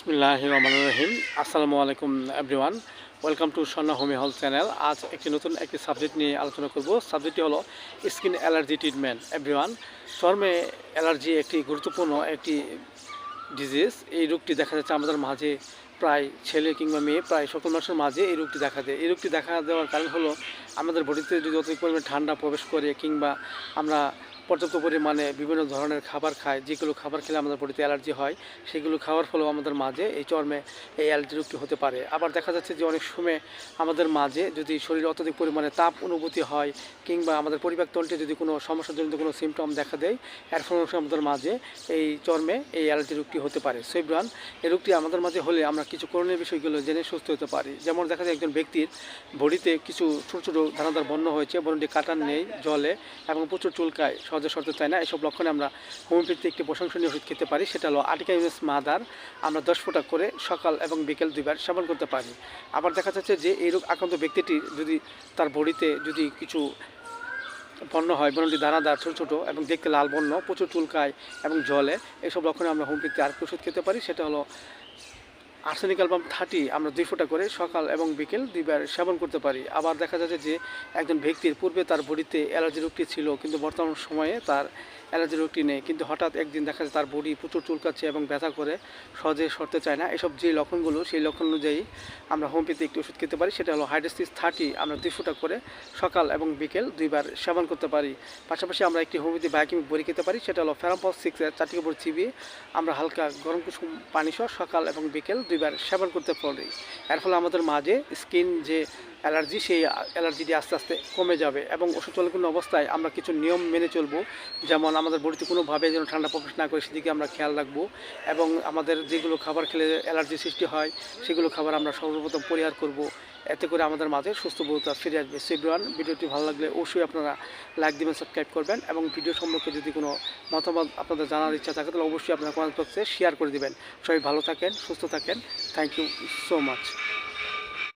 বিসমিল্লাহির রহমানির রহিম। আসসালামু আলাইকুম এভরিওয়ান, ওয়েলকাম টু স্বর্ণা হোমি হল চ্যানেল। আজ একটি সাবজেক্ট নিয়ে আলোচনা করব। সাবজেক্টটি হলো স্কিন অ্যালার্জি ট্রিটমেন্ট। এভরিওয়ান, চর্মে অ্যালার্জি একটি গুরুত্বপূর্ণ একটি ডিজিজ। এই রোগটি দেখা যাচ্ছে আমাদের মাঝে প্রায় ছেলে কিংবা মেয়ে প্রায় সকল মানুষের মাঝে এই রোগটি দেখা দেয়। এই রোগটি দেখা দেওয়ার কারণ হলো আমাদের বডিতে যদি অতিরিক্ত পরিমাণে ঠান্ডা প্রবেশ করে কিংবা আমরা পর্যাপ্ত পরিমাণে বিভিন্ন ধরনের খাবার খাই, যেগুলো খাবার খেলে আমাদের বডিতে অ্যালার্জি হয়, সেগুলো খাওয়ার ফলেও আমাদের মাঝে এই চর্মে এই অ্যালার্জি রোগটি হতে পারে। আবার দেখা যাচ্ছে যে অনেক সময় আমাদের মাঝে যদি শরীরে অত্যধিক পরিমাণে তাপ অনুভূতি হয় কিংবা আমাদের পরিপাকতন্ত্রে যদি কোনো সমস্যাজনিত কোনো সিমটম দেখা দেয়, এর ফলে আমাদের মাঝে এই চর্মে এই অ্যালার্জি রোগটি হতে পারে। সো এভরিওয়ান, এই রোগটি আমাদের মাঝে হলে আমরা কিছু করণীয় বিষয়গুলো জেনে সুস্থ হতে পারি। যেমন দেখা যায় একজন ব্যক্তির বডিতে কিছু ছোটো ছোটো দানাদার বর্ণ হয়েছে, বর্ণটি কাটার নেই, জলে এবং প্রচুর চুলকায়, সহজে সরতে চায় না। এসব লক্ষণে আমরা হোমিওপ্যাথি একটি প্রশংসনীয় ওষুধ খেতে পারি, সেটা হলো আর্টিকা ইউএস মাদার। আমরা 10 ফোঁটা করে সকাল এবং বিকেল 2 বার সেবন করতে পারি। আবার দেখা যাচ্ছে যে এই রোগ আক্রান্ত ব্যক্তিটি যদি তার বডিতে যদি কিছু বর্ণ হয়, বর্ণটি দানাদার, ছোটো ছোটো এবং দেখতে লাল বর্ণ, প্রচুর চুলকায় এবং জলে, এইসব লক্ষণে আমরা হোমিওপ্যাথি আরেকটি ওষুধ খেতে পারি, সেটা হলো আর্সেনিক অ্যালবাম 30। আমরা 2 ফোঁটা করে সকাল এবং বিকেল 2 বার সেবন করতে পারি। আবার দেখা যাচ্ছে যে একজন ব্যক্তির পূর্বে তার বডিতে অ্যালার্জি রোগটি ছিল, কিন্তু বর্তমান সময়ে তার অ্যালার্জি রোগটি নেই, কিন্তু হঠাৎ একদিন দেখা যায় তার বডি প্রচুর চুলকাচ্ছে এবং ব্যথা করে, সহজে সরতে চায় না। এসব যে লক্ষণগুলো, সেই লক্ষণ অনুযায়ী আমরা হোমিওপ্যাথি একটি ওষুধ খেতে পারি, সেটা হলো হাইড্রোসিস 30। আমরা 2 ফোঁটা করে সকাল এবং বিকেল 2 বার সেবন করতে পারি। পাশাপাশি আমরা একটি হোমিওপ্যাথি বায়োকেমিক বড়ি খেতে পারি, সেটা হলো ফেরাম্পস 6-এর 4টি উপর চিবিয়ে আমরা হালকা গরম কুসুম পানি সহ সকাল এবং বিকেল 2 বার সেবন করতে পারি। এর ফলে আমাদের মাঝে স্কিন যে অ্যালার্জি, সেই অ্যালার্জিটি আস্তে আস্তে কমে যাবে। এবং ওষুধ চলাকালীন অবস্থায় আমরা কিছু নিয়ম মেনে চলবো, যেমন আমাদের বডিতে কোনোভাবে যেন ঠান্ডা প্রবেশ না করে সেদিকে আমরা খেয়াল রাখবো, এবং আমাদের যেগুলো খাবার খেলে অ্যালার্জি সৃষ্টি হয় সেগুলো খাবার আমরা সর্বপ্রথম পরিহার করব। এতে করে আমাদের মাঝে সুস্থ বোধতা ফিরে আসবে। সো এভরিওয়ান, ভিডিওটি ভালো লাগলে অবশ্যই আপনারা লাইক দিবেন, সাবস্ক্রাইব করবেন, এবং ভিডিও সম্পর্কে যদি কোনো মতামত আপনাদের জানার ইচ্ছা থাকে তাহলে অবশ্যই আপনারা কমেন্ট বক্সে শেয়ার করে দিবেন। সবাই ভালো থাকেন, সুস্থ থাকেন। Thank you so much.